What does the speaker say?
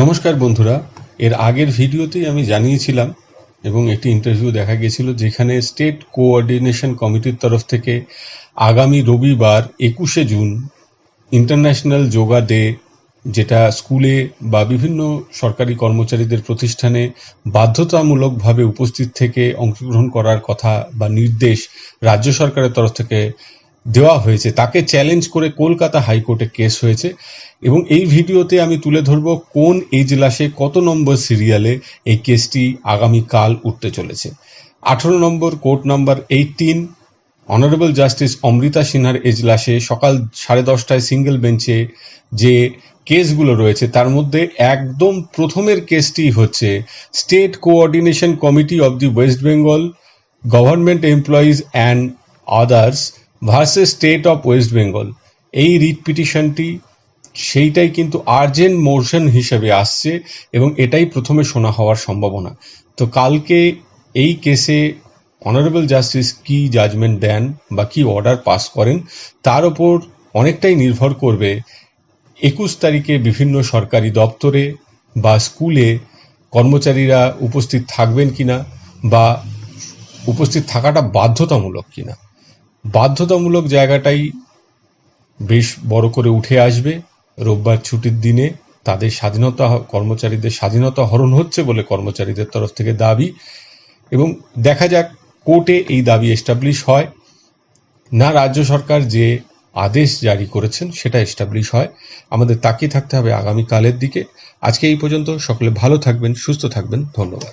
নমস্কার বন্ধুরা, এর আগের ভিডিওতেই আমি জানিয়েছিলাম এবং একটি ইন্টারভিউ দেখা গেছিল যেখানে স্টেট কোঅর্ডিনেশন কমিটির তরফ থেকে আগামী রবিবার 21শে জুন ইন্টারন্যাশনাল যোগা ডে, যেটা স্কুলে বা বিভিন্ন সরকারি কর্মচারীদের প্রতিষ্ঠানে বাধ্যতামূলকভাবে উপস্থিত থেকে অংশগ্রহণ করার কথা বা নির্দেশ রাজ্য সরকারের তরফ থেকে দেওয়া হয়েছে, তাকে চ্যালেঞ্জ করে কলকাতা হাইকোর্টে কেস হয়েছে। এবং এই ভিডিওতে আমি তুলে ধরব কোন এজলাসে কত নম্বর সিরিয়ালে এই কেসটি আগামীকাল উঠতে চলেছে। 18 নম্বর court number 18 honourable justice Amrita সিনহার এজলাসে সকাল 10:30টায় সিঙ্গেল বেঞ্চে যে কেসগুলো রয়েছে তার মধ্যে একদম প্রথমের কেসটি হচ্ছে state coordination committee of the West Bengal government employees and others versus state of West Bengal. এই রিট পিটিশনটি সেইটাই কিন্তু আর্জেন্ট মোশন হিসেবে আসছে এবং এটাই প্রথমে শোনা হওয়ার সম্ভাবনা। তো কালকে এই কেসে অনারেবল জাস্টিস কি জাজমেন্ট দেন বা কি অর্ডার পাস করেন তার ওপর অনেকটাই নির্ভর করবে 21 তারিখে বিভিন্ন সরকারি দপ্তরে বা স্কুলে কর্মচারীরা উপস্থিত থাকবেন কিনা বা উপস্থিত থাকাটা বাধ্যতামূলক কিনা। বাধ্যতামূলক জায়গাটাই বেশ বড় করে উঠে আসবে। রোববার ছুটির দিনে তাদের কর্মচারীদের স্বাধীনতা হরণ হচ্ছে বলে কর্মচারীদের তরফ থেকে দাবি, এবং দেখা যাক কোর্টে এই দাবি এস্টাবলিশ হয় না রাজ্য সরকার যে আদেশ জারি করেছেন সেটা এস্টাবলিশ হয়। আমাদের তাকিয়ে থাকতে হবে আগামীকালের দিকে। আজকে এই পর্যন্ত। সকলে ভালো থাকবেন, সুস্থ থাকবেন। ধন্যবাদ।